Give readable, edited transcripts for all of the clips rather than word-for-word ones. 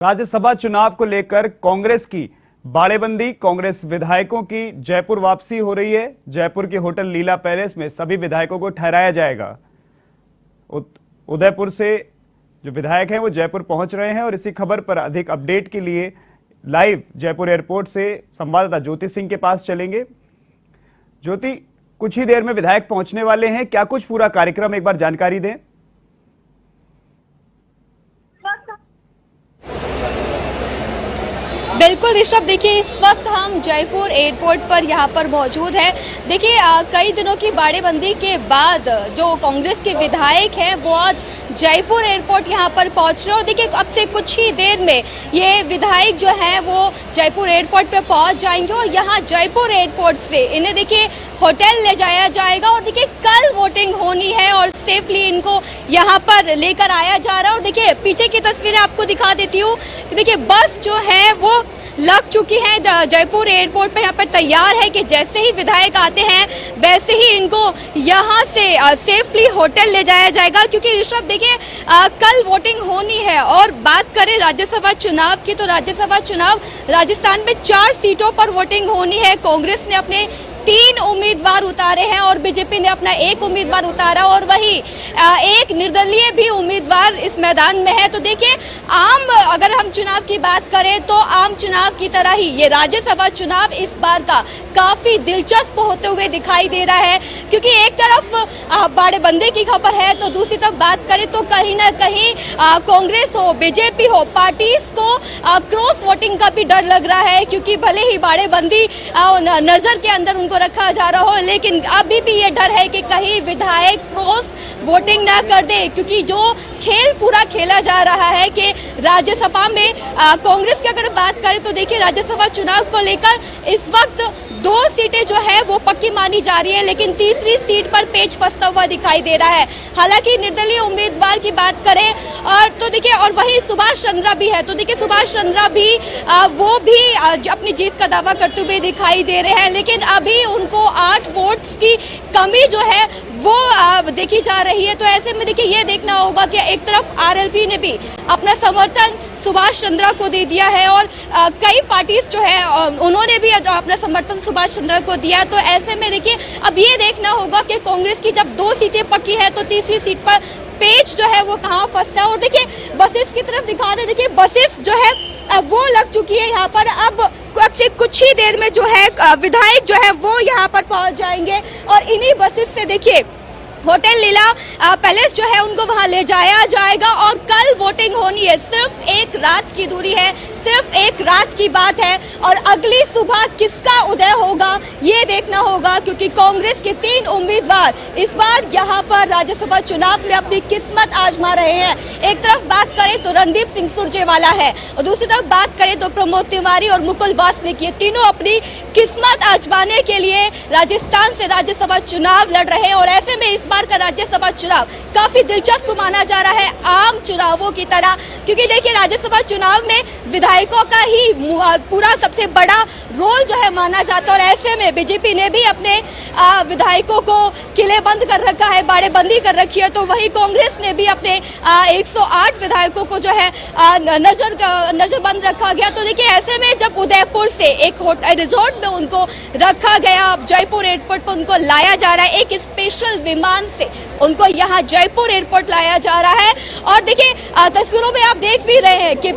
राज्यसभा चुनाव को लेकर कांग्रेस की बाड़ेबंदी, कांग्रेस विधायकों की जयपुर वापसी हो रही है। जयपुर के होटल लीला पैलेस में सभी विधायकों को ठहराया जाएगा। उदयपुर से जो विधायक हैं वो जयपुर पहुंच रहे हैं और इसी खबर पर अधिक अपडेट के लिए लाइव जयपुर एयरपोर्ट से संवाददाता ज्योति सिंह के पास चलेंगे। ज्योति, कुछ ही देर में विधायक पहुंचने वाले हैं, क्या कुछ पूरा कार्यक्रम एक बार जानकारी दें। बिल्कुल ऋषभ, देखिए इस वक्त हम जयपुर एयरपोर्ट पर यहाँ पर मौजूद हैं। देखिए कई दिनों की बाड़ेबंदी के बाद जो कांग्रेस के विधायक हैं वो आज जयपुर एयरपोर्ट यहाँ पर पहुंच रहे हैं और देखिए अब से कुछ ही देर में ये विधायक जो हैं वो जयपुर एयरपोर्ट पे पहुंच जाएंगे और यहाँ जयपुर एयरपोर्ट से इन्हें देखिए होटल ले जाया जाएगा और देखिए कल वोटिंग होनी है और सेफली इनको यहाँ पर लेकर आया जा रहा है। और देखिए पीछे की तस्वीरें आपको दिखा देती हूँ। देखिए बस जो है वो लग चुकी है जयपुर एयरपोर्ट पे, यहाँ पर तैयार है कि जैसे ही विधायक आते हैं वैसे ही इनको यहाँ से सेफली होटल ले जाया जाएगा। क्योंकि ऋषभ देखिए कल वोटिंग होनी है और बात करें राज्यसभा चुनाव की तो राज्यसभा चुनाव राजस्थान में 4 सीटों पर वोटिंग होनी है। कांग्रेस ने अपने 3 उम्मीदवार उतारे हैं और बीजेपी ने अपना 1 उम्मीदवार उतारा और वही एक निर्दलीय भी उम्मीदवार इस मैदान में है। तो देखिए अगर हम चुनाव की बात करें तो आम चुनाव की तरह ही ये राज्यसभा चुनाव इस बार का काफी दिलचस्प होते हुए दिखाई दे रहा है। क्योंकि एक तरफ बाड़ेबंदी की खबर है तो दूसरी तरफ बात करें तो कहीं ना कहीं कांग्रेस हो बीजेपी हो पार्टीज को क्रॉस वोटिंग का भी डर लग रहा है। क्योंकि भले ही बाड़ेबंदी नजर के अंदर उनको रखा जा रहा हो लेकिन अभी भी ये डर है कि कहीं विधायक क्रॉस वोटिंग ना कर दे। क्योंकि जो खेल पूरा खेला जा रहा है कि राज्यसभा में कांग्रेस की अगर बात करें तो देखिए राज्यसभा चुनाव को लेकर इस वक्त 2 सीटें जो है वो पक्की मानी जा रही है लेकिन तीसरी सीट पर पेच फंसता हुआ दिखाई दे रहा है। हालांकि निर्दलीय उम्मीदवार की बात करें और तो देखिए और वही सुभाष चंद्रा भी है तो देखिए सुभाष चंद्रा भी वो भी अपनी जीत का दावा करते हुए दिखाई दे रहे हैं। लेकिन अभी उनको 8 वोट्स की कमी जो है वो देखी जा रही है। तो ऐसे में देखिए ये देखना होगा कि एक तरफ आरएलपी ने भी अपना समर्थन सुभाष चंद्रा को दे दिया है और कई पार्टीज जो है उन्होंने भी अपना समर्थन सुभाष चंद्रा को दिया। तो ऐसे में देखिए अब ये देखना होगा कि कांग्रेस की जब 2 सीटें पक्की है तो तीसरी सीट पर पेच जो है वो कहाँ फंसता है। और देखिए बसेस की तरफ दिखा दे, देखिए बसेस जो है वो लग चुकी है यहाँ पर। अब से कुछ ही देर में जो है विधायक जो है वो यहाँ पर पहुंच जाएंगे और इन्हीं बसेस से देखिए होटल लीला पैलेस जो है उनको वहां ले जाया जाएगा और कल वोटिंग होनी है। सिर्फ 1 रात की दूरी है, सिर्फ 1 रात की बात है और अगली सुबह किसका उदय होगा ये देखना होगा। क्योंकि कांग्रेस के 3 उम्मीदवार इस बार यहाँ पर राज्यसभा चुनाव में अपनी किस्मत आजमा रहे हैं। एक तरफ बात करें तो रणदीप सिंह सुरजेवाला है और दूसरी तरफ बात करें तो प्रमोद तिवारी और मुकुल वासनिक, ये तीनों अपनी किस्मत आजमाने के लिए राजस्थान से राज्यसभा चुनाव लड़ रहे हैं। और ऐसे में इस बार का राज्यसभा चुनाव काफी दिलचस्प माना जा रहा है आम चुनावों की तरह। क्योंकि देखिए राज्यसभा चुनाव में विधायकों का ही पूरा सबसे बड़ा रोल जो है माना जाता है और ऐसे में बीजेपी ने भी अपने विधायकों को किले बंद कर रखा है, बाड़ेबंदी कर रखी है। तो वही कांग्रेस ने भी अपने 108 विधायकों को जो है नजरबंद रखा गया। तो देखिए ऐसे में जब उदयपुर से एक होटल रिजॉर्ट में उनको रखा गया, जयपुर एयरपोर्ट पर उनको लाया जा रहा है, एक स्पेशल विमान से उनको यहाँ जयपुर एयरपोर्ट लाया जा रहा है। और देखिए तस्वीरों में आप देख भी रहे हैं कि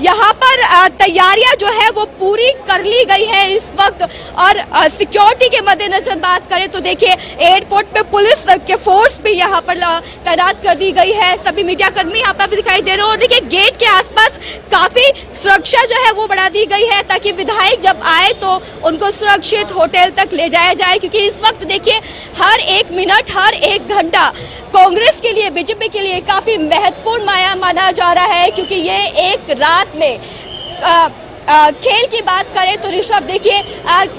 यहाँ पर तैयारियां जो है वो पूरी कर ली गई है इस वक्त। और सिक्योरिटी के मद्देनजर बात करें तो देखिए एयरपोर्ट पे पुलिस के फोर्स भी यहाँ पर तैनात कर दी गई है। सभी मीडिया कर्मी यहाँ पर भी दिखाई दे रहे हैं और देखिए गेट के आसपास काफी सुरक्षा जो है वो बढ़ा दी गई है ताकि विधायक जब आए तो उनको सुरक्षित होटल तक ले जाया जाए। क्योंकि इस वक्त देखिए हर 1 मिनट हर 1 घंटा कांग्रेस के लिए बीजेपी के लिए काफी महत्वपूर्ण माना जा रहा है। क्योंकि ये 1 रात में खेल की बात करें तो ऋषभ देखिए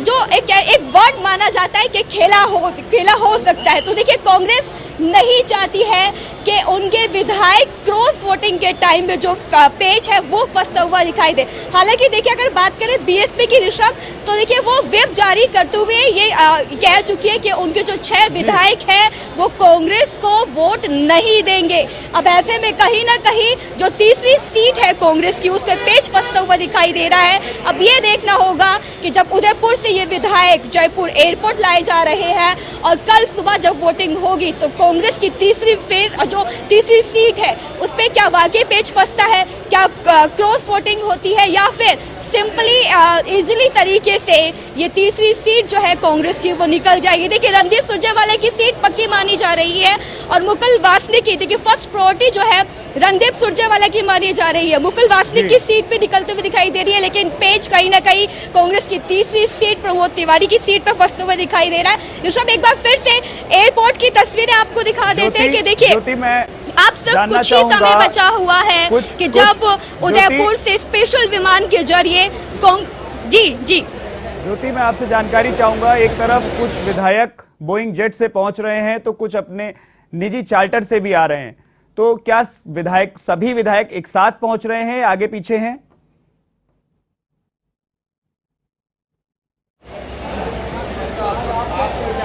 जो एक वर्ड माना जाता है कि खेला हो सकता है। तो देखिए कांग्रेस नहीं चाहती है कि उनके विधायक क्रॉस वोटिंग के टाइम में जो पेज है वो फंसता हुआ दिखाई दे। हालांकि देखिए, अगर बात करें बीएसपी की ऋषभ, तो देखिए वो व्हिप जारी करते हुए ये कह चुकी है कि उनके जो 6 विधायक हैं वो कांग्रेस को वोट नहीं देंगे। अब ऐसे में कहीं ना कहीं जो तीसरी सीट है कांग्रेस की, उसमें पेच फंसता हुआ दिखाई दे रहा है। अब ये देखना होगा कि जब उदयपुर से ये विधायक जयपुर एयरपोर्ट लाए जा रहे हैं और कल सुबह जब वोटिंग होगी तो कांग्रेस की तीसरी सीट है उस पर क्या वाकई पेच फंसता है, क्या क्रॉस वोटिंग होती है, या फिर सिंपली इजीली तरीके से ये तीसरी सीट जो है कांग्रेस की वो निकल जाएगी। देखिए, रणदीप सुरजेवाला की सीट पक्की मानी जा रही है और मुकुल वासनिक की, देखिए फर्स्ट प्रायोरिटी जो है रणदीप सुरजेवाला की मानी जा रही है। मुकुल वासनिक की सीट पे निकलते हुए दिखाई दे रही है, लेकिन पेज कहीं ना कहीं कांग्रेस की तीसरी सीट प्रमोद तिवारी की सीट पर फंसते हुए दिखाई दे रहा है। ऋषभ, एक बार फिर से एयरपोर्ट की तस्वीरें आपको दिखा देते हैं कि देखिए आप सिर्फ कुछ ही समय बचा हुआ है कि जब उदयपुर से स्पेशल विमान के जरिए जी ज्योति, मैं आपसे जानकारी चाहूंगा। एक तरफ कुछ विधायक बोइंग जेट से पहुंच रहे हैं तो कुछ अपने निजी चार्टर से भी आ रहे हैं, तो क्या सभी विधायक एक साथ पहुंच रहे हैं, आगे पीछे हैं?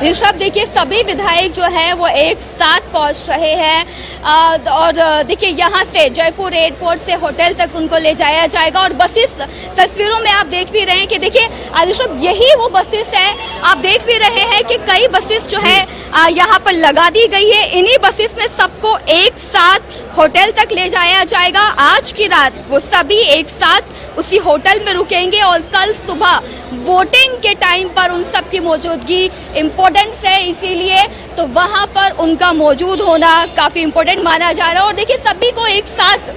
ऋषभ, देखिए सभी विधायक जो है वो एक साथ पहुंच रहे हैं और देखिए यहाँ से जयपुर एयरपोर्ट से होटल तक उनको ले जाया जाएगा। और बसेस तस्वीरों में आप देख भी रहे हैं कि देखिए ऋषभ, यही वो बसेस है। आप देख भी रहे हैं कि कई बसेस जो है यहाँ पर लगा दी गई है। इन्हीं बसेस में सबको एक साथ होटल तक ले जाया जाएगा। आज की रात वो सभी एक साथ उसी होटल में रुकेंगे और कल सुबह वोटिंग के टाइम पर उन सब की मौजूदगी इम्पोर्टेंट है, इसीलिए तो वहां पर उनका मौजूद होना काफी इम्पोर्टेंट माना जा रहा है। और देखिए सभी को एक साथ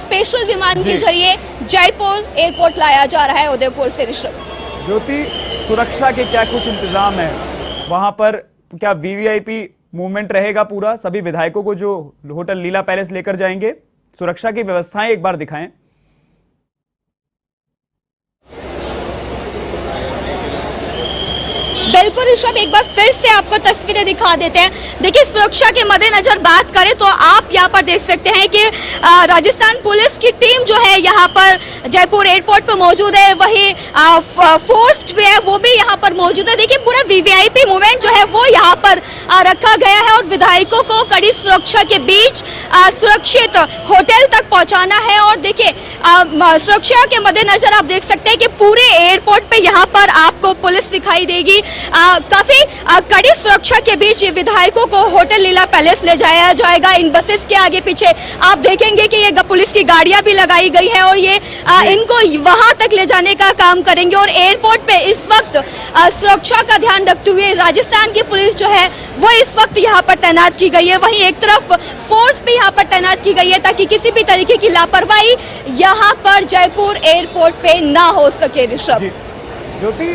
स्पेशल विमान के जरिए जयपुर एयरपोर्ट लाया जा रहा है उदयपुर से। ऋषभ, ज्योति, सुरक्षा के क्या कुछ इंतजाम है वहां पर? क्या वीवीआईपी मूवमेंट रहेगा पूरा? सभी विधायकों को जो होटल लीला पैलेस लेकर जाएंगे, सुरक्षा की व्यवस्थाएं एक बार दिखाएं। बिल्कुल ऋषभ, एक बार फिर से आपको तस्वीरें दिखा देते हैं। देखिए, सुरक्षा के मद्देनजर बात करें तो आप यहाँ पर देख सकते हैं कि राजस्थान पुलिस की टीम जो है यहाँ पर जयपुर एयरपोर्ट पर मौजूद है, वही फोर्स भी है वो भी यहाँ पर मौजूद है। देखिए, पूरा वीवीआईपी मूवमेंट जो है वो यहाँ पर रखा गया है और विधायकों को कड़ी सुरक्षा के बीच सुरक्षित होटल तक पहुंचाना है। और देखिए सुरक्षा के मद्देनजर आप देख सकते हैं कि पूरे एयरपोर्ट पे यहाँ पर आपको पुलिस दिखाई देगी। काफी कड़ी सुरक्षा के बीच ये विधायकों को होटल लीला पैलेस ले जाया जाएगा। इन बसेस के आगे पीछे आप देखेंगे कि ये पुलिस की गाड़ियां भी लगाई गई है और ये इनको वहां तक ले जाने का काम करेंगे। और एयरपोर्ट पे इस वक्त सुरक्षा का ध्यान रखते हुए राजस्थान की पुलिस जो है वो इस वक्त यहाँ पर तैनात की गई है। वहीं एक तरफ फोर्स भी यहाँ पर तैनात की गई है ताकि किसी भी तरीके की लापरवाही यहाँ पर जयपुर एयरपोर्ट पे ना हो सके। ऋषभ, ज्योति,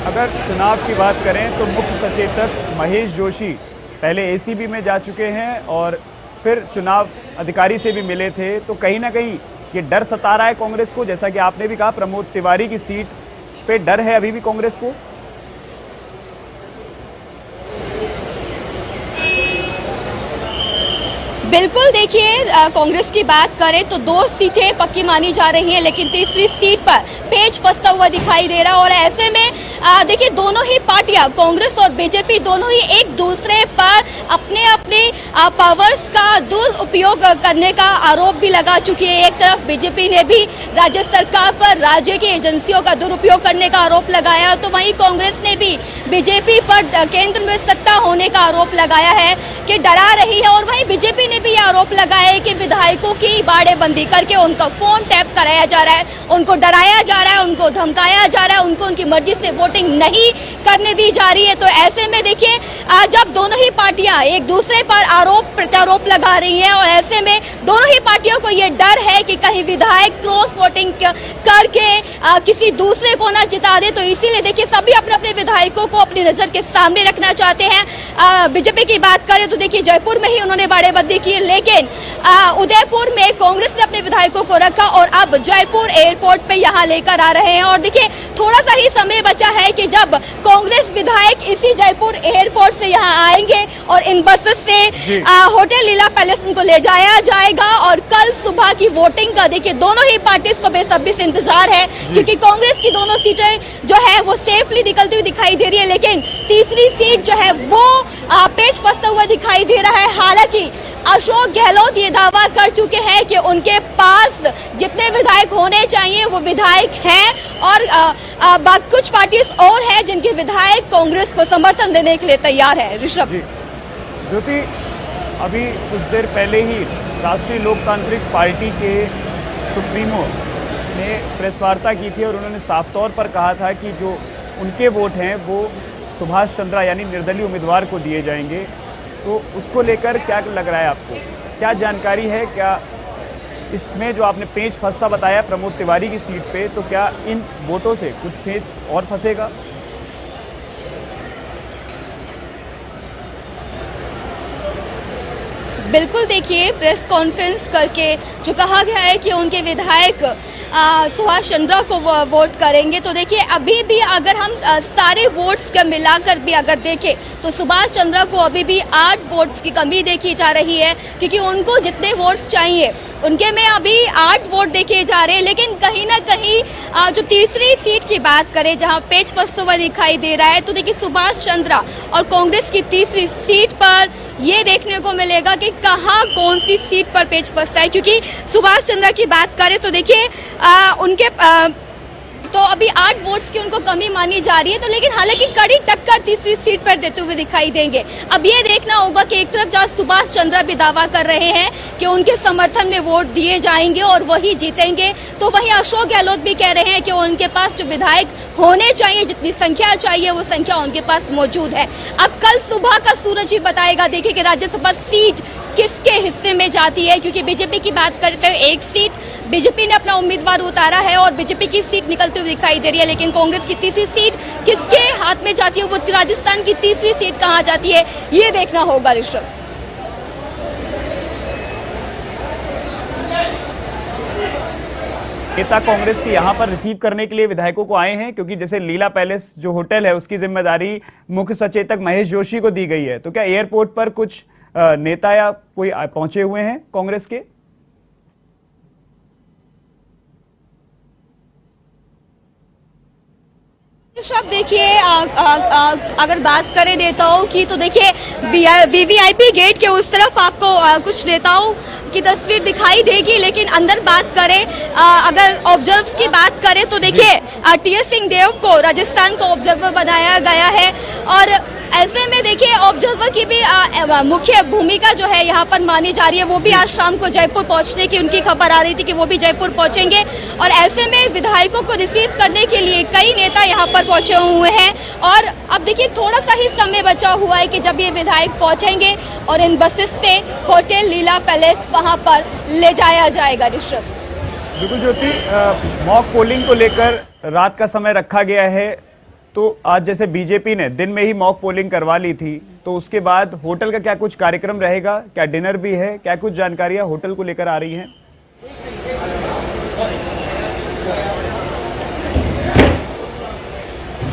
अगर चुनाव की बात करें तो मुख्य सचेतक महेश जोशी पहले एसीबी में जा चुके हैं और फिर चुनाव अधिकारी से भी मिले थे, तो कहीं ना कहीं ये डर सता रहा है कांग्रेस को। जैसा कि आपने भी कहा, प्रमोद तिवारी की सीट पे डर है अभी भी कांग्रेस को। बिल्कुल, देखिए कांग्रेस की बात करें तो 2 सीटें पक्की मानी जा रही हैं, लेकिन तीसरी सीट पर पेच फंसता हुआ दिखाई दे रहा है। और ऐसे में देखिए दोनों ही पार्टियां, कांग्रेस और बीजेपी, दोनों ही एक दूसरे पर अपने अपने पावर्स का दुरुपयोग करने का आरोप भी लगा चुकी है। एक तरफ बीजेपी ने भी राज्य सरकार पर राज्य की एजेंसियों का दुरुपयोग करने का आरोप लगाया, तो वहीं कांग्रेस ने भी बीजेपी पर केंद्र में सत्ता होने का आरोप लगाया है कि डरा रही है। और वहीं बीजेपी ने भी ये आरोप लगाया है कि विधायकों की बाड़ेबंदी करके उनका फोन टैप कराया जा रहा है, उनको डराया जा रहा है, उनको धमकाया जा रहा है, उनको उनकी मर्जी से वोटिंग नहीं करने दी जा रही है। तो ऐसे में देखिए जब दोनों ही पार्टियां एक दूसरे पर आरोप प्रत्यारोप लगा रही हैं और ऐसे में दोनों ही पार्टियों को ये डर है कि कहीं विधायक क्रॉस वोटिंग करके किसी दूसरे को ना जिता दे, तो इसीलिए देखिए सभी अपने अपने विधायकों को अपनी नजर के सामने रखना चाहते हैं। बीजेपी की बात करें तो देखिए जयपुर में ही उन्होंने बाड़ेबंदी चुकी है, लेकिन उदयपुर में कांग्रेस ने अपने विधायकों को रखा और अब जयपुर एयरपोर्ट पे यहाँ लेकर आ रहे हैं। और देखिए थोड़ा सा ही समय बचा है कि जब कांग्रेस विधायक इसी जयपुर एयरपोर्ट से यहाँ आएंगे और इन बसेस से होटल लीला पैलेस उनको ले जाया जाएगा। और कल सुबह की वोटिंग का देखिए दोनों ही पार्टीज को बेसब्री से इंतजार है, क्योंकि कांग्रेस की दोनों सीटें जो है वो सेफली निकलती हुई दिखाई दे रही है, लेकिन तीसरी सीट जो है वो पेच फंसता हुआ दिखाई दे रहा है। हालांकि अशोक गहलोत ये दावा कर चुके हैं कि उनके पास जितने विधायक होने चाहिए वो विधायक हैं, और कुछ पार्टीज और हैं जिनके विधायक कांग्रेस को समर्थन देने के लिए तैयार है। ऋषभ जी ज्योति, अभी कुछ देर पहले ही राष्ट्रीय लोकतांत्रिक पार्टी के सुप्रीमो ने प्रेस वार्ता की थी और उन्होंने साफ तौर पर कहा था कि जो उनके वोट हैं वो सुभाष चंद्रा यानी निर्दलीय उम्मीदवार को दिए जाएंगे। तो उसको लेकर क्या लग रहा है आपको, क्या जानकारी है? क्या इसमें जो आपने पेच फंसता बताया प्रमोद तिवारी की सीट पे, तो क्या इन वोटों से कुछ पेच और फंसेगा? बिल्कुल, देखिए प्रेस कॉन्फ्रेंस करके जो कहा गया है कि उनके विधायक सुभाष चंद्रा को वोट करेंगे, तो देखिए अभी भी अगर हम सारे वोट्स का मिलाकर भी अगर देखें तो सुभाष चंद्रा को अभी भी 8 वोट्स की कमी देखी जा रही है, क्योंकि उनको जितने वोट्स चाहिए उनके में अभी 8 वोट देखे जा रहे हैं। लेकिन कहीं ना कहीं जो तीसरी सीट की बात करें जहां पेच फंसता हुआ दिखाई दे रहा है, तो देखिए सुभाष चंद्रा और कांग्रेस की तीसरी सीट पर ये देखने को मिलेगा कि कहां कौन सी सीट पर पेच फंसता है। क्योंकि सुभाष चंद्रा की बात करें तो देखिए उनके तो अभी 8 वोट्स की उनको कमी मानी जा रही है, तो लेकिन हालांकि कड़ी टक्कर तीसरी सीट पर देते हुए दिखाई देंगे। अब ये देखना होगा कि एक तरफ जहां सुभाष चंद्रा भी दावा कर रहे हैं कि उनके समर्थन में वोट दिए जाएंगे और वही जीतेंगे, तो वहीं अशोक गहलोत भी कह रहे हैं कि उनके पास जो विधायक होने चाहिए, जितनी संख्या चाहिए वो संख्या उनके पास मौजूद है। अब कल सुबह का सूरज ही बताएगा देखिए कि राज्यसभा सीट किसके हिस्से में जाती है, क्योंकि बीजेपी की बात करते हुए एक सीट बीजेपी ने अपना उम्मीदवार उतारा है और बीजेपी की सीट निकलती हुई दिखाई दे रही है, लेकिन कांग्रेस की तीसरी सीट किसके हाथ में जाती है, वो राजस्थान की तीसरी सीट कहां जाती है, ये देखना होगा। ऋषभ, नेता कांग्रेस के यहाँ पर रिसीव करने के लिए विधायकों को आए हैं, क्योंकि जैसे लीला पैलेस जो होटल है उसकी जिम्मेदारी मुख्य सचेतक महेश जोशी को दी गई है, तो क्या एयरपोर्ट पर कुछ नेता या कोई पहुंचे हुए हैं कांग्रेस के? सब देखिए अगर बात करें नेताओं की, तो देखिए वीवीआईपी गेट के उस तरफ आपको कुछ नेताओं की तस्वीर दिखाई देगी, लेकिन अंदर बात करें अगर ऑब्जर्वर्स की बात करें तो देखिए टीएस सिंहदेव को राजस्थान का ऑब्जर्वर बनाया गया है, और ऐसे में देखिए ऑब्जर्वर की भी मुख्य भूमिका जो है यहाँ पर मानी जा रही है। वो भी आज शाम को जयपुर पहुंचने की उनकी खबर आ रही थी कि वो भी जयपुर पहुंचेंगे, और ऐसे में विधायकों को रिसीव करने के लिए कई नेता यहाँ पर पहुंचे हुए हैं। और अब देखिए थोड़ा सा ही समय बचा हुआ है कि जब ये विधायक पहुंचेंगे और इन बसेस से होटल लीला पैलेस वहां पर ले जाया जाएगा। ऋषभ, बिल्कुल ज्योति, मॉक पोलिंग को लेकर रात का समय रखा गया है, तो आज जैसे बीजेपी ने दिन में ही मॉक पोलिंग करवा ली थी, तो उसके बाद होटल का क्या कुछ कार्यक्रम रहेगा, क्या डिनर भी है, क्या कुछ जानकारियां होटल को लेकर आ रही हैं?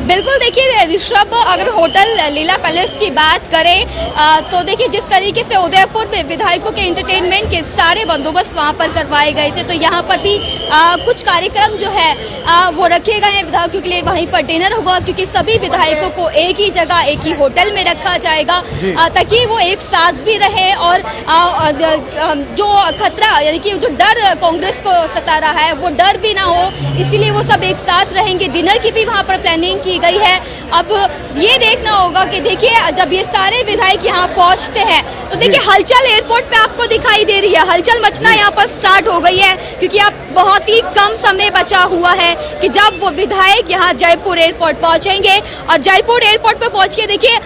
बिल्कुल, देखिए ऋषभ, अगर होटल लीला पैलेस की बात करें तो देखिए जिस तरीके से उदयपुर में विधायकों के एंटरटेनमेंट के सारे बंदोबस्त वहां पर करवाए गए थे, तो यहाँ पर भी कुछ कार्यक्रम जो है वो रखे गए हैं विधायकों के लिए। वहीं पर डिनर होगा, क्योंकि सभी विधायकों को एक ही जगह एक ही होटल में रखा जाएगा ताकि वो एक साथ भी रहे, और जो खतरा यानी कि जो डर कांग्रेस को सता रहा है वो डर भी ना हो, इसीलिए वो सब एक साथ रहेंगे। डिनर की भी वहां पर प्लानिंग की गई है। अब ये देखना होगा कि देखिए जब ये सारे विधायक यहाँ पहुंचते हैं तो देखिए हलचल एयरपोर्ट पे आपको दिखाई दे रही है, हलचल मचना यहाँ पर स्टार्ट हो गई है, क्योंकि आप बहुत ही कम समय बचा हुआ है कि जब वो विधायक यहाँ जयपुर एयरपोर्ट पहुंचेंगे। और जयपुर एयरपोर्ट पर पहुंच के देखिए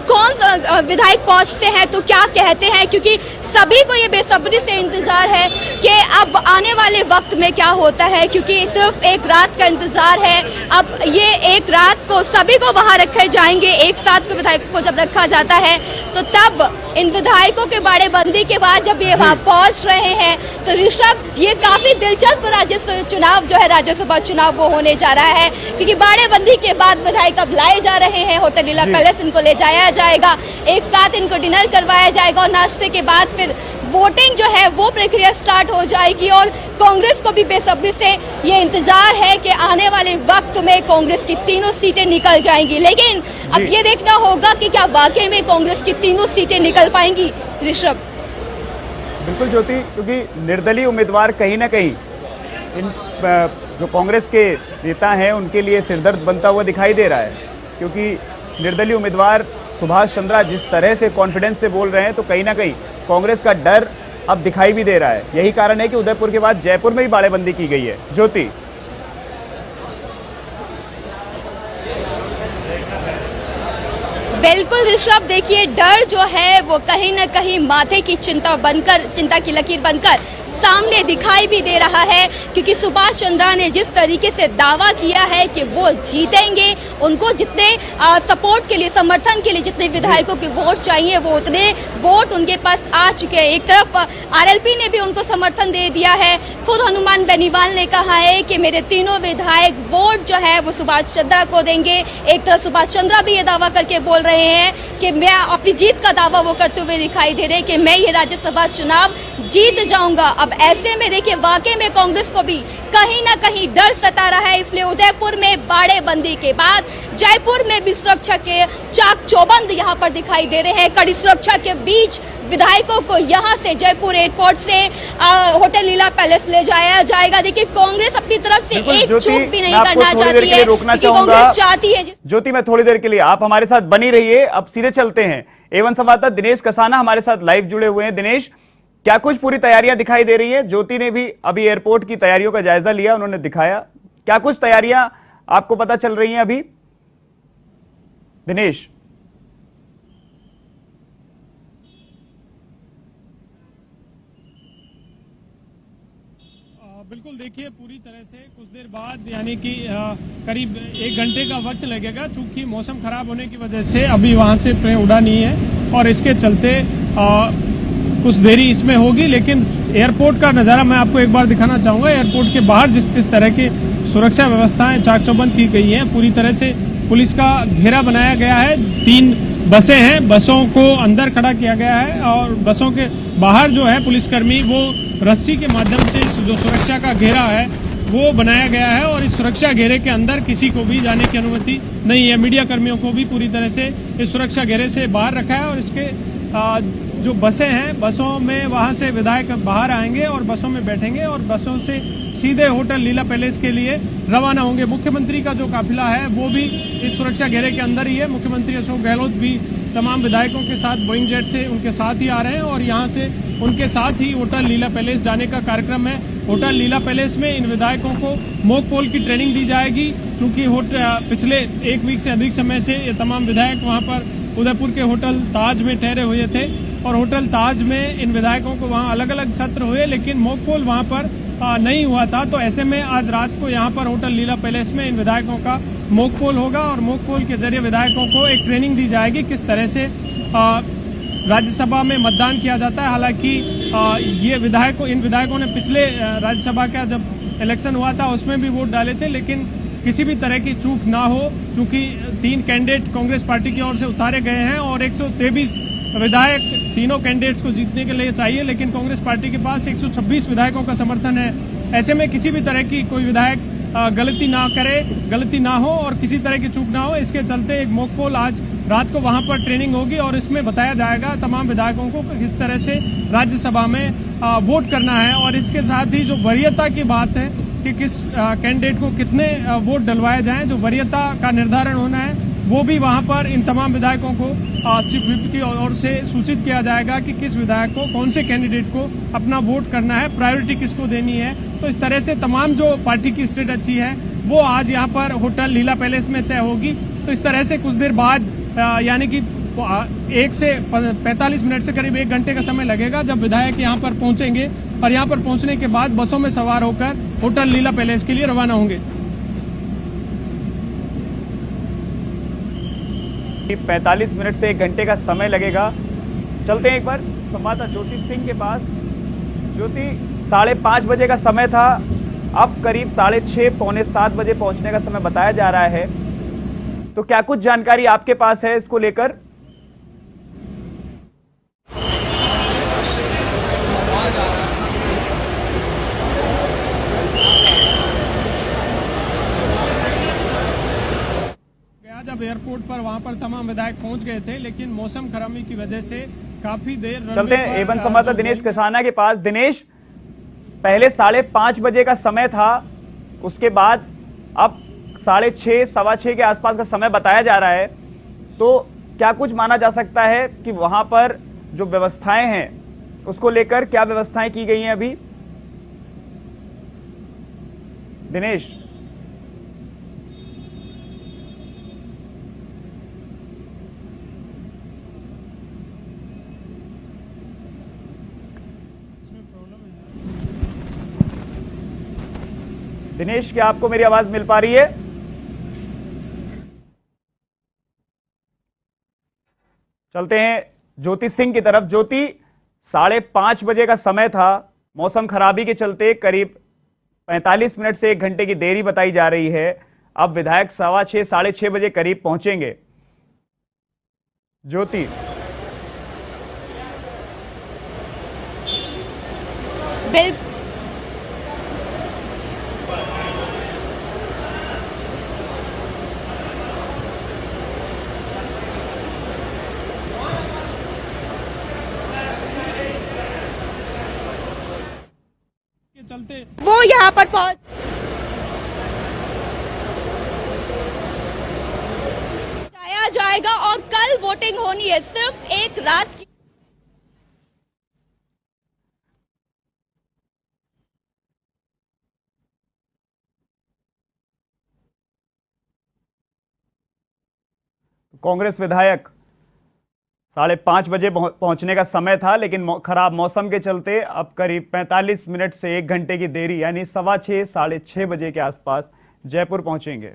कौन विधायक पहुंचते हैं तो क्या कहते हैं, क्योंकि सभी को ये बेसब्री से इंतजार है कि अब आने वाले वक्त में क्या होता है, क्योंकि सिर्फ एक रात का इंतजार है। अब ये एक रात को सभी को वहां रखे जाएंगे, एक साथ को विधायकों को जब रखा जाता है तो तब इन विधायकों के बाड़ेबंदी के बाद जब ये वहां पहुंच रहे हैं तो ऋषभ, ये काफी दिलचस्प राज्यसभा चुनाव जो है राज्यसभा चुनाव वो होने जा रहा है, क्योंकि बाड़ेबंदी के बाद विधायक अब लाए जा रहे हैं होटल लीला पैलेस, इनको ले जाया जाएगा, एक साथ इनको डिनर करवाया जाएगा और नाश्ते के बाद फिर वोटिंग जो है वो प्रक्रिया स्टार्ट हो जाएगी। और कांग्रेस को भी बेसब्री से ये इंतजार है कि आने वाले वक्त में कांग्रेस की तीनों सीटें निकल जाएंगी, लेकिन अब ये देखना होगा कि क्या वाकई में कांग्रेस की तीनों सीटें निकल पाएंगी। ऋषभ, बिल्कुल ज्योति, क्योंकि निर्दलीय उम्मीदवार कहीं ना कहीं इन जो कांग्रेस के नेता हैं उनके लिए सिरदर्द बनता हुआ दिखाई दे रहा है, क्योंकि निर्दलीय उम्मीदवार सुभाष चंद्रा जिस तरह से कॉन्फिडेंस से बोल रहे हैं तो कहीं ना कहीं कांग्रेस का डर अब दिखाई भी दे रहा है। यही कारण है कि उदयपुर के बाद जयपुर में ही बाड़ेबंदी की गई है। ज्योति, बिल्कुल ऋषभ, देखिए डर जो है वो कहीं ना कहीं माथे की चिंता की लकीर बनकर सामने दिखाई भी दे रहा है, क्योंकि सुभाष चंद्रा ने जिस तरीके से दावा किया है कि वो जीतेंगे, उनको जितने सपोर्ट के लिए, समर्थन के लिए जितने विधायकों के वोट चाहिए वो उतने वोट उनके पास आ चुके हैं। एक तरफ आरएलपी ने भी उनको समर्थन दे दिया है, खुद हनुमान बेनीवाल ने कहा है कि मेरे तीनों विधायक वोट जो है वो सुभाष चंद्रा को देंगे। एक तरफ सुभाष चंद्रा भी ये दावा करके बोल रहे हैं कि मैं अपनी जीत का दावा वो करते हुए दिखाई दे रहे हैं कि मैं ये राज्यसभा चुनाव जीत जाऊंगा। अब ऐसे में देखिए वाकई में कांग्रेस को भी कहीं ना कहीं डर सता रहा है, इसलिए उदयपुर में बाड़ेबंदी के बाद जयपुर में भी सुरक्षा के चाक चौबंद यहां पर दिखाई दे रहे हैं। कड़ी सुरक्षा के बीच विधायकों को यहां से जयपुर एयरपोर्ट से होटल लीला पैलेस ले जाया जाएगा। देखिए कांग्रेस अपनी तरफ से एक चूक भी नहीं करना चाहती है, क्योंकि कांग्रेस चाहती है। ज्योति, मैं थोड़ी देर के लिए आप हमारे साथ बनी रहिए, अब सीधे चलते हैं। एवन संवाददाता दिनेश कसाना हमारे साथ लाइव जुड़े हुए हैं। दिनेश, क्या कुछ पूरी तैयारियां दिखाई दे रही है? ज्योति ने भी अभी एयरपोर्ट की तैयारियों का जायजा लिया, उन्होंने दिखाया, क्या कुछ तैयारियां आपको पता चल रही हैं अभी? दिनेश, बिल्कुल, देखिए पूरी तरह से कुछ देर बाद यानी कि करीब 1 घंटे का वक्त लगेगा, चूंकि मौसम खराब होने की वजह से अभी वहां से ट्रेन उड़ा नहीं है और इसके चलते कुछ देरी इसमें होगी। लेकिन एयरपोर्ट का नज़ारा मैं आपको एक बार दिखाना चाहूंगा। एयरपोर्ट के बाहर जिस तरह की सुरक्षा व्यवस्थाएं चाक चौबंद की गई हैं, पूरी तरह से पुलिस का घेरा बनाया गया है। 3 बसें हैं, बसों को अंदर खड़ा किया गया है और बसों के बाहर जो है पुलिसकर्मी वो रस्सी के माध्यम से जो सुरक्षा का घेरा है वो बनाया गया है और इस सुरक्षा घेरे के अंदर किसी को भी जाने की अनुमति नहीं है। मीडिया कर्मियों को भी पूरी तरह से इस सुरक्षा घेरे से बाहर रखा है और इसके जो बसें हैं, बसों में वहां से विधायक बाहर आएंगे और बसों में बैठेंगे और बसों से सीधे होटल लीला पैलेस के लिए रवाना होंगे। मुख्यमंत्री का जो काफिला है वो भी इस सुरक्षा घेरे के अंदर ही है। मुख्यमंत्री अशोक गहलोत भी तमाम विधायकों के साथ बोइंग जेट से उनके साथ ही आ रहे हैं और यहाँ से उनके साथ ही होटल लीला पैलेस जाने का कार्यक्रम है। होटल लीला पैलेस में इन विधायकों को मॉक पोल की ट्रेनिंग दी जाएगी, चूंकि पिछले 1 वीक से अधिक समय से ये तमाम विधायक वहाँ पर उदयपुर के होटल ताज में ठहरे हुए थे और होटल ताज में इन विधायकों को वहाँ अलग अलग सत्र हुए, लेकिन मॉक पोल वहाँ पर नहीं हुआ था। तो ऐसे में आज रात को यहाँ पर होटल लीला पैलेस में इन विधायकों का मॉक पोल होगा और मॉक पोल के जरिए विधायकों को एक ट्रेनिंग दी जाएगी किस तरह से राज्यसभा में मतदान किया जाता है। हालांकि इन विधायकों ने पिछले राज्यसभा का जब इलेक्शन हुआ था उसमें भी वोट डाले थे, लेकिन किसी भी तरह की चूक ना हो, चूंकि 3 कैंडिडेट कांग्रेस पार्टी की ओर से उतारे गए हैं और 123 विधायक तीनों कैंडिडेट्स को जीतने के लिए चाहिए, लेकिन कांग्रेस पार्टी के पास 126 विधायकों का समर्थन है। ऐसे में किसी भी तरह की कोई विधायक गलती ना हो और किसी तरह की चूक ना हो, इसके चलते एक मॉक पोल आज रात को वहां पर ट्रेनिंग होगी और इसमें बताया जाएगा तमाम विधायकों को किस तरह से राज्यसभा में वोट करना है। और इसके साथ ही जो वरीयता की बात है कि किस कैंडिडेट को कितने वोट डलवाए जाएं, जो वरीयता का निर्धारण होना है वो भी वहां पर इन तमाम विधायकों को चीफ व्हिप की ओर से सूचित किया जाएगा कि किस विधायक को, कौन से कैंडिडेट को अपना वोट करना है, प्रायोरिटी किसको देनी है। तो इस तरह से तमाम जो पार्टी की स्ट्रेटजी है वो आज यहाँ पर होटल लीला पैलेस में तय होगी। तो इस तरह से कुछ देर बाद यानी कि 1 से 45 मिनट से करीब 1 घंटे का समय लगेगा जब विधायक यहाँ पर पहुंचेंगे और यहाँ पर पहुंचने के बाद बसों में सवार होकर होटल लीला पैलेस के लिए रवाना होंगे। 45 मिनट से 1 घंटे का समय लगेगा। चलते हैं एक बार संवाददाता ज्योति सिंह के पास। ज्योति, 5:30 बजे का समय था, अब करीब 6:30 पौने 7 बजे पहुंचने का समय बताया जा रहा है। तो क्या कुछ जानकारी आपके पास है इसको लेकर? जब एयरपोर्ट पर वहां पर तमाम विधायक पहुंच गए थे, लेकिन मौसम खराबी की वजह से काफी देर चलते हैं एवन संवाददाता दिनेश किसाना के पास। दिनेश, पहले 5:30 बजे का समय था, उसके बाद अब 6:30 सवा 6 के आसपास का समय बताया जा रहा है। तो क्या कुछ माना जा सकता है कि वहां पर जो व्यवस्थाएं हैं उसको लेकर क्या व्यवस्थाएं की गई हैं अभी? दिनेश, दिनेश, क्या आपको मेरी आवाज मिल पा रही है? चलते हैं ज्योति सिंह की तरफ। ज्योति, 5:30 बजे का समय था, मौसम खराबी के चलते करीब 45 मिनट से 1 घंटे की देरी बताई जा रही है। अब विधायक 6:15 साढ़े 6 बजे करीब पहुंचेंगे। ज्योति, बिल्कुल चलते वो यहाँ पर पहुंच जाएगा और कल वोटिंग होनी है, सिर्फ एक रात की। कांग्रेस विधायक 5:30 बजे पहुंचने का समय था, लेकिन खराब मौसम के चलते अब करीब 45 मिनट से 1 घंटे की देरी यानी 6:15 साढ़े 6 बजे के आसपास जयपुर पहुंचेंगे।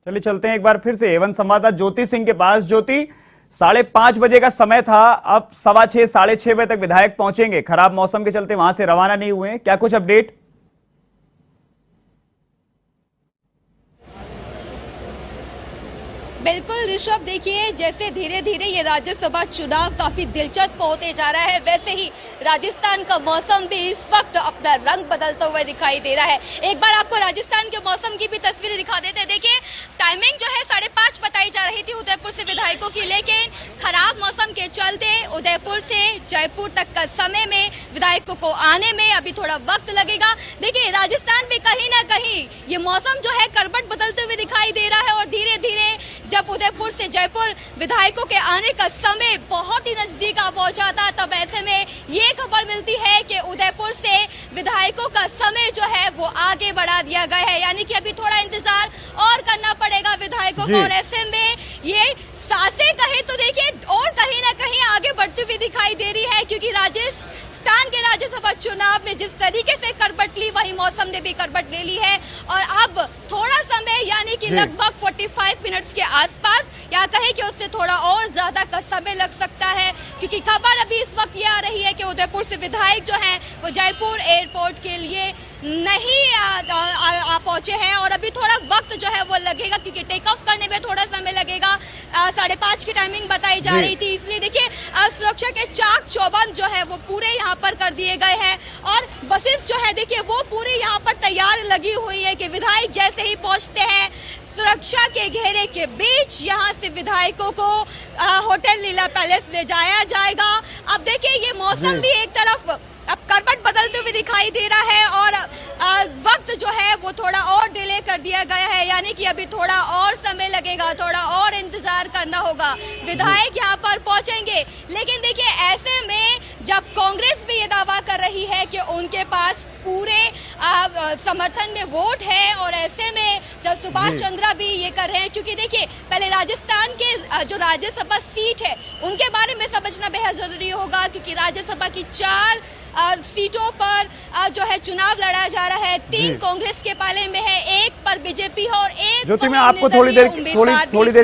चलिए चलते हैं एक बार फिर से एवन संवाददाता ज्योति सिंह के पास। ज्योति, 5:30 बजे का समय था, अब 6:15 साढ़े 6 बजे तक विधायक पहुंचेंगे। खराब मौसम के चलते वहां से रवाना नहीं हुए हैं, क्या कुछ अपडेट? बिल्कुल ऋषभ, देखिए जैसे धीरे धीरे ये राज्यसभा चुनाव काफी दिलचस्प होते जा रहा है, वैसे ही राजस्थान का मौसम भी इस वक्त अपना रंग बदलता हुआ दिखाई दे रहा है। एक बार आपको राजस्थान के मौसम की भी तस्वीरें दिखा देते हैं। देखिए टाइमिंग जो है 5:30 बताई जा रही थी उदयपुर से विधायकों की, लेकिन खराब मौसम के चलते उदयपुर से जयपुर तक का समय में विधायकों को आने में अभी थोड़ा वक्त लगेगा। देखिए राजस्थान में कहीं ना कहीं ये मौसम जो है करवट बदलते हुए दिखाई दे रहा है और धीरे धीरे जब उदयपुर से जयपुर विधायकों के आने का समय बहुत ही नजदीक आ पहुंचा था, तब ऐसे में ये खबर मिलती है कि उदयपुर से विधायकों का समय जो है वो आगे बढ़ा दिया गया है, यानी कि अभी थोड़ा इंतजार और करना पड़ेगा विधायकों को। और ऐसे में ये सांसें कहे तो देखिए और कहीं ना कहीं आगे बढ़ती हुई दिखाई दे रही है, क्योंकि राजस्थान के राज्यसभा चुनाव में जिस तरीके से करवट ली वही मौसम मौसम ने भी करवट ले ली है और अब थोड़ा समय यानी कि लगभग 45 मिनट्स के आसपास या कहें कि उससे थोड़ा और ज्यादा का समय लग सकता है, क्योंकि खबर अभी इस वक्त ये आ रही है कि उदयपुर से विधायक जो हैं वो जयपुर एयरपोर्ट के लिए नहीं आ पहुंचे हैं और अभी थोड़ा वक्त जो है वो लगेगा, क्योंकि टेक ऑफ करने में थोड़ा समय लगेगा। 5:30 की टाइमिंग बताई जा रही थी, इसलिए देखिए सुरक्षा के चाक चौबंद जो है वो पूरे यहाँ पर कर दिए गए हैं और बसेस जो है देखिए वो पूरी यहाँ पर तैयार लगी हुई है कि विधायक जैसे ही पहुंचते हैं सुरक्षा के घेरे के बीच यहाँ से विधायकों को होटल लीला पैलेस ले जाया जाएगा। अब देखिए ये मौसम भी एक तरफ अब करवट बदलते हुए दिखाई दे रहा है और वक्त जो है वो थोड़ा और डिले कर दिया गया है, यानी कि अभी थोड़ा और समय लगेगा, थोड़ा और इंतजार करना होगा। विधायक यहाँ पर पहुंचेंगे, लेकिन देखिए ऐसे में जब कांग्रेस भी ये दावा कर रही है कि उनके पास पूरे समर्थन में वोट है और ऐसे में जब सुभाष चंद्रा भी ये कर रहे हैं, क्योंकि देखिए पहले राजस्थान के जो राज्यसभा सीट है उनके बारे में समझना बेहद जरूरी होगा, क्योंकि राज्यसभा की 4 सीटों पर जो है चुनाव लड़ा जा रहा है। 3 कांग्रेस के पाले में है, 1 पर बीजेपी है और 1 ज्योति मैं आपको थोड़ी देर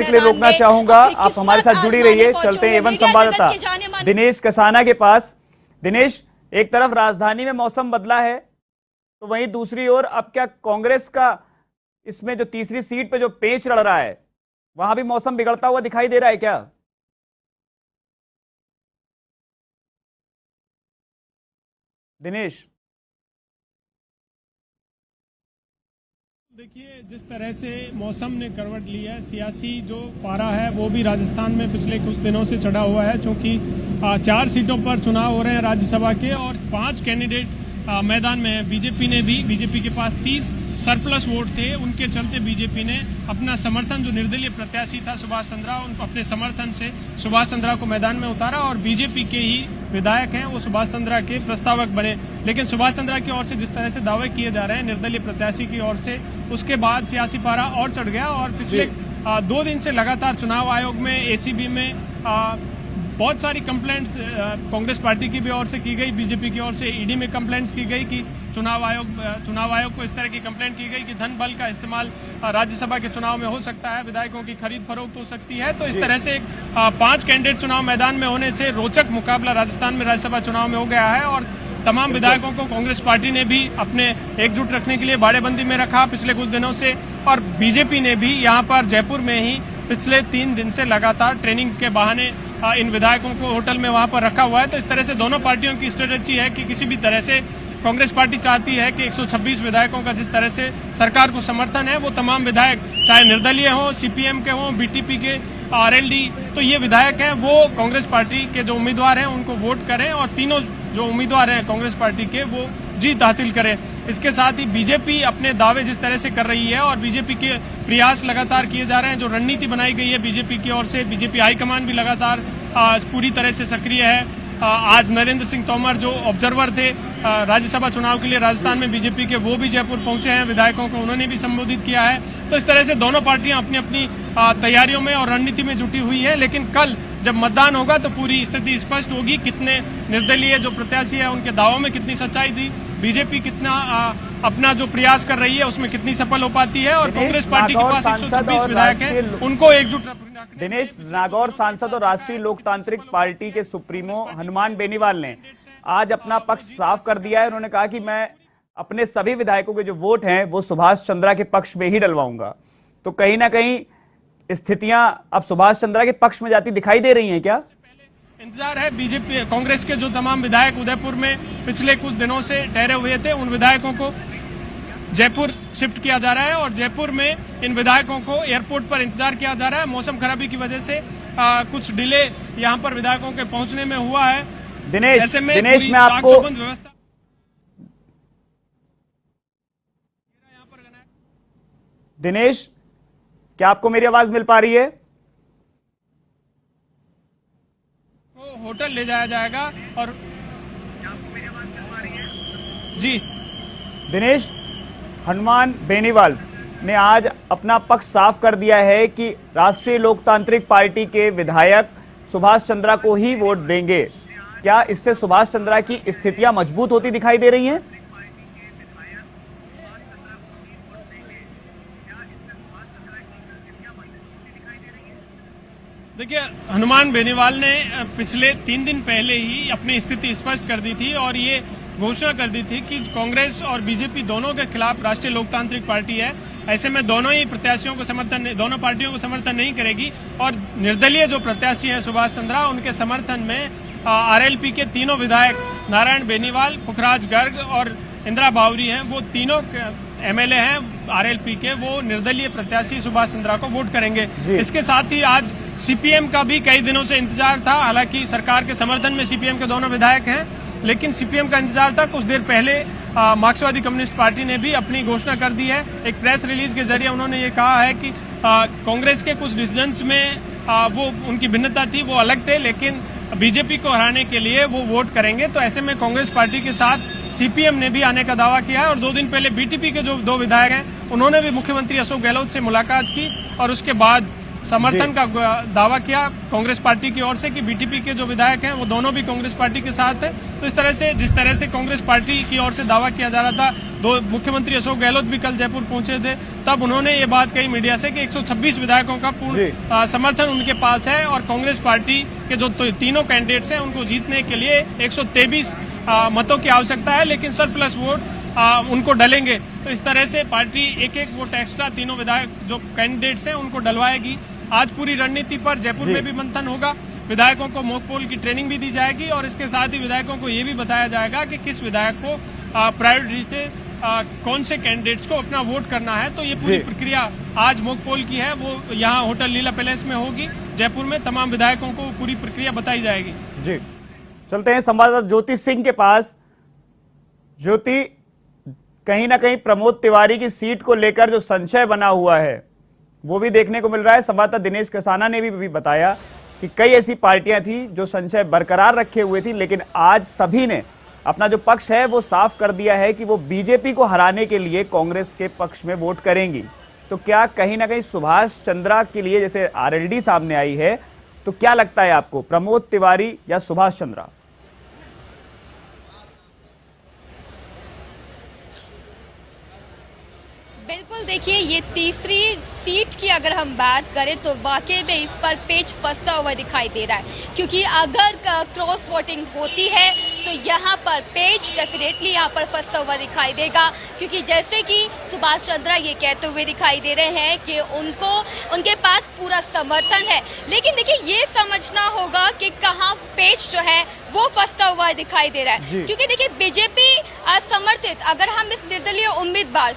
के लिए रोकना चाहूंगा। आप हमारे साथ जुड़ी रहिए। चलते हैं एवं संवाददाता दिनेश कसाना के पास। दिनेश, एक तरफ राजधानी में मौसम बदला है तो वहीं दूसरी ओर अब क्या कांग्रेस का इसमें जो तीसरी सीट पे जो पेंच लड़ रहा है वहां भी मौसम बिगड़ता हुआ दिखाई दे रहा है क्या? दिनेश, देखिए जिस तरह से मौसम ने करवट ली है, सियासी जो पारा है वो भी राजस्थान में पिछले कुछ दिनों से चढ़ा हुआ है, क्योंकि 4 सीटों पर चुनाव हो रहे हैं राज्यसभा के और 5 कैंडिडेट मैदान में है। बीजेपी के पास 30 सरप्लस वोट थे, उनके चलते बीजेपी ने अपना समर्थन जो निर्दलीय प्रत्याशी था सुभाष चंद्रा, उनको अपने समर्थन से सुभाष चंद्रा को मैदान में उतारा और बीजेपी के ही विधायक हैं वो सुभाष चंद्रा के प्रस्तावक बने। लेकिन सुभाष चंद्रा की ओर से जिस तरह से दावे किए जा रहे हैं निर्दलीय प्रत्याशी की ओर से, उसके बाद सियासी पारा और चढ़ गया और पिछले 2 दिन से लगातार चुनाव आयोग में, एसीबी में बहुत सारी कंप्लेंट्स कांग्रेस पार्टी की भी ओर से की गई, बीजेपी की ओर से ईडी में कंप्लेंट्स की गई कि चुनाव आयोग को इस तरह की कंप्लेंट की गई कि धन बल का इस्तेमाल राज्यसभा के चुनाव में हो सकता है, विधायकों की खरीद फरोख्त हो सकती है। तो इस तरह से 5 कैंडिडेट चुनाव मैदान में होने से रोचक मुकाबला राजस्थान में राज्यसभा चुनाव में हो गया है और तमाम विधायकों को कांग्रेस पार्टी ने भी अपने एकजुट रखने के लिए बाड़ेबंदी में रखा पिछले कुछ दिनों से और बीजेपी ने भी यहाँ पर जयपुर में ही पिछले 3 दिन से लगातार ट्रेनिंग के बहाने इन विधायकों को होटल में वहां पर रखा हुआ है। तो इस तरह से दोनों पार्टियों की स्ट्रेटेजी है कि किसी भी तरह से कांग्रेस पार्टी चाहती है कि 126 विधायकों का जिस तरह से सरकार को समर्थन है वो तमाम विधायक चाहे निर्दलीय हो, सीपीएम के हो, बीटीपी के, आरएलडी, तो ये विधायक हैं वो कांग्रेस पार्टी के जो उम्मीदवार हैं उनको वोट करें और तीनों जो उम्मीदवार हैं कांग्रेस पार्टी के वो जीत हासिल करें। इसके साथ ही बीजेपी अपने दावे जिस तरह से कर रही है और बीजेपी के प्रयास लगातार किए जा रहे हैं, जो रणनीति बनाई गई है बीजेपी की ओर से, बीजेपी हाईकमान भी लगातार पूरी तरह से सक्रिय है। आज नरेंद्र सिंह तोमर जो ऑब्जर्वर थे राज्यसभा चुनाव के लिए राजस्थान में बीजेपी के, वो भी जयपुर पहुंचे हैं, विधायकों को उन्होंने भी संबोधित किया है। तो इस तरह से दोनों पार्टियां अपनी अपनी तैयारियों में और रणनीति में जुटी हुई है, लेकिन कल जब मतदान होगा तो पूरी स्थिति स्पष्ट होगी, कितने निर्दलीय जो प्रत्याशी है उनके दावों में कितनी सच्चाई थी, बीजेपी कितना अपना जो प्रयास कर रही है उसमें कितनी सफल हो पाती है और कांग्रेस पार्टी के पास 126 विधायक हैं, उनको एकजुट। दिनेश, नागौर सांसद और राष्ट्रीय लोकतांत्रिक पार्टी के सुप्रीमो हनुमान बेनीवाल ने आज अपना पक्ष साफ कर दिया है। उन्होंने कहा कि मैं अपने सभी विधायकों के जो वोट हैं वो सुभाष चंद्रा के पक्ष में ही डलवाऊंगा। तो कहीं ना कहीं स्थितियां अब सुभाष चंद्रा के पक्ष में जाती दिखाई दे रही हैं क्या? इंतजार है बीजेपी कांग्रेस के जो तमाम विधायक उदयपुर में पिछले कुछ दिनों से ठहरे हुए थे, उन विधायकों को जयपुर शिफ्ट किया जा रहा है और जयपुर में इन विधायकों को एयरपोर्ट पर इंतजार किया जा रहा है। मौसम खराबी की वजह से कुछ डिले यहां पर विधायकों के पहुंचने में हुआ है। दिनेश मैं आपको दिनेश, क्या आपको मेरी आवाज मिल पा रही है? तो होटल ले जाया जाएगा और जी दिनेश, हनुमान बेनीवाल ने आज अपना पक्ष साफ कर दिया है कि राष्ट्रीय लोकतांत्रिक पार्टी के विधायक सुभाष चंद्रा को ही वोट देंगे। क्या इससे सुभाष चंद्रा की स्थितियां मजबूत होती दिखाई दे रही हैं? देखिए, हनुमान बेनीवाल ने पिछले 3 दिन पहले ही अपनी स्थिति स्पष्ट कर दी थी और ये घोषणा कर दी थी कि कांग्रेस और बीजेपी दोनों के खिलाफ राष्ट्रीय लोकतांत्रिक पार्टी है। ऐसे में दोनों ही प्रत्याशियों को दोनों पार्टियों को समर्थन नहीं करेगी और निर्दलीय जो प्रत्याशी हैं सुभाष चंद्रा, उनके समर्थन में आरएलपी के तीनों विधायक नारायण बेनीवाल, पुखराज गर्ग और इंदिरा बावरी हैं, वो तीनों एमएलए हैं आरएलपी के, वो निर्दलीय प्रत्याशी सुभाष चंद्रा को वोट करेंगे। इसके साथ ही आज सीपीएम का भी कई दिनों से इंतजार था। हालांकि सरकार के समर्थन में सीपीएम के दोनों विधायक हैं, लेकिन सीपीएम का इंतजार था। कुछ देर पहले मार्क्सवादी कम्युनिस्ट पार्टी ने भी अपनी घोषणा कर दी है। एक प्रेस रिलीज के जरिए उन्होंने ये कहा है कि कांग्रेस के कुछ डिसीजंस में वो उनकी भिन्नता थी, वो अलग थे, लेकिन बीजेपी को हराने के लिए वो वोट करेंगे। तो ऐसे में कांग्रेस पार्टी के साथ सीपीएम ने भी आने का दावा किया है और 2 दिन पहले बीटीपी के जो 2 विधायक हैं, उन्होंने भी मुख्यमंत्री अशोक गहलोत से मुलाकात की और उसके बाद समर्थन का दावा किया कांग्रेस पार्टी की ओर से कि बीटीपी के जो विधायक हैं वो दोनों भी कांग्रेस पार्टी के साथ है। तो इस तरह से जिस तरह से कांग्रेस पार्टी की ओर से दावा किया जा रहा था, मुख्यमंत्री अशोक गहलोत भी कल जयपुर पहुंचे थे, तब उन्होंने ये बात कही मीडिया से कि 126 विधायकों का पूर्ण समर्थन उनके पास है और कांग्रेस पार्टी के जो तीनों कैंडिडेट्स हैं उनको जीतने के लिए 123 मतों की आवश्यकता है, लेकिन सरप्लस वोट उनको डलेंगे। तो इस तरह से पार्टी एक वोट एक्स्ट्रा तीनों विधायक जो कैंडिडेट्स हैं उनको डलवाएगी। आज पूरी रणनीति पर जयपुर में भी मंथन होगा, विधायकों को मॉक पोल की ट्रेनिंग भी दी जाएगी और इसके साथ ही विधायकों को ये भी बताया जाएगा कि किस विधायक को प्रायोरिटी से कौन से कैंडिडेट्स को अपना वोट करना है। तो ये पूरी प्रक्रिया आज मॉक पोल की है, वो यहाँ होटल लीला पैलेस में होगी जयपुर में। तमाम विधायकों को पूरी प्रक्रिया बताई जाएगी। जी, चलते हैं संवाददाता ज्योति सिंह के पास। ज्योति, कहीं ना कहीं प्रमोद तिवारी की सीट को लेकर जो संशय बना हुआ है वो भी देखने को मिल रहा है। संवाददाता दिनेश कसाना ने भी बताया कि कई ऐसी पार्टियां थी जो संशय बरकरार रखे हुए थी, लेकिन आज सभी ने अपना जो पक्ष है वो साफ कर दिया है कि वो बीजेपी को हराने के लिए कांग्रेस के पक्ष में वोट करेंगी। तो क्या कहीं ना कहीं सुभाष चंद्रा के लिए जैसे आरएलडी सामने आई है, तो क्या लगता है आपको, प्रमोद तिवारी या सुभाष चंद्रा? बिल्कुल, देखिए ये तीसरी सीट की अगर हम बात करें तो वाकई में इस पर पेच फंसता हुआ दिखाई दे रहा है, क्योंकि अगर क्रॉस वोटिंग होती है तो यहाँ पर पेच डेफिनेटली यहाँ पर फंसता हुआ दिखाई देगा, क्योंकि जैसे कि सुभाष चंद्रा ये कहते हुए दिखाई दे रहे हैं कि उनके पास पूरा समर्थन है, लेकिन देखिए ये समझना होगा कि कहाँ पेच जो है वो फंसता हुआ दिखाई दे रहा है। क्योंकि देखिए बीजेपी समर्थित, अगर हम इस निर्दलीय उम्मीदवार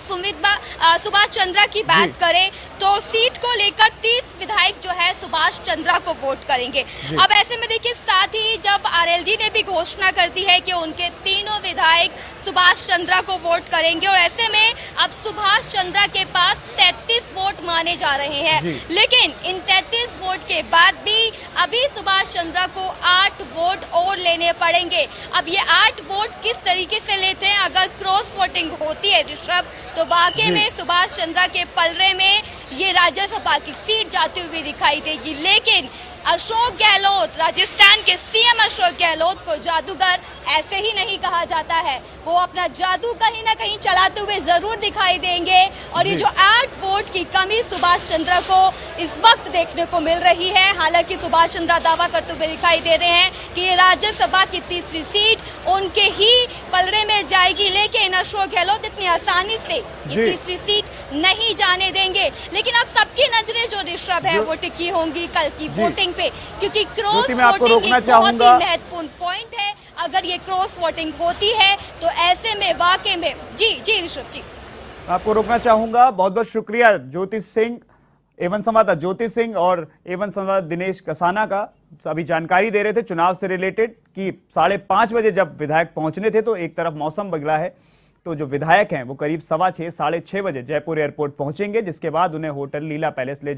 सुभाष चंद्रा की बात करें तो सीट को लेकर 30 विधायक जो है सुभाष चंद्रा को वोट करेंगे। अब ऐसे में देखिए साथ ही जब आरएलडी ने भी घोषणा कर दी है कि उनके तीनों विधायक सुभाष चंद्रा को वोट करेंगे और ऐसे में अब सुभाष चंद्रा के पास 33 वोट माने जा रहे हैं, लेकिन इन 33 वोट के बाद भी अभी सुभाष चंद्रा को 8 वोट और लेने पड़ेंगे। अब ये 8 वोट किस तरीके से लेते हैं, अगर क्रॉस वोटिंग होती है ऋषभ, तो वाकई में सुभाष चंद्रा के पलड़े में ये राज्यसभा की सीट जाती हुई दिखाई देगी। लेकिन अशोक गहलोत, राजस्थान के सीएम अशोक गहलोत को जादूगर ऐसे ही नहीं कहा जाता है, वो अपना जादू कहीं ना कहीं चलाते हुए जरूर दिखाई देंगे और ये जो 8 वोट की कमी सुभाष चंद्रा को इस वक्त देखने को मिल रही है। हालांकि सुभाष चंद्रा दावा करते हुए दिखाई दे रहे हैं कि ये राज्यसभा की तीसरी सीट उनके ही पलड़े में जाएगी, लेकिन अशोक गहलोत इतनी आसानी से ये तीसरी सीट नहीं जाने देंगे। लेकिन अब सबकी नजरें जो ऋषभ है वो टिकी होंगी कल की वोटिंग पे, क्योंकि क्रॉस वोटिंग एक बहुत ही महत्वपूर्ण पॉइंट है। अगर ये क्रॉस वोटिंग होती है तो ऐसे में वाकई में जी ऋषभ जी, आपको रोकना चाहूंगा। बहुत बहुत शुक्रिया ज्योति सिंह, एवन संवाददाता ज्योति सिंह और एवन संवाददाता दिनेश कसाना का। अभी जानकारी दे रहे थे चुनाव से रिलेटेड कि 5:30 बजे जब विधायक पहुंचने थे तो एक तरफ मौसम बगला है, तो जो विधायक हैं वो करीब 6:15 साढ़े 6 बजे जयपुर एयरपोर्ट पहुंचेंगे, जिसके बाद उन्हें होटल लीला पैलेस ले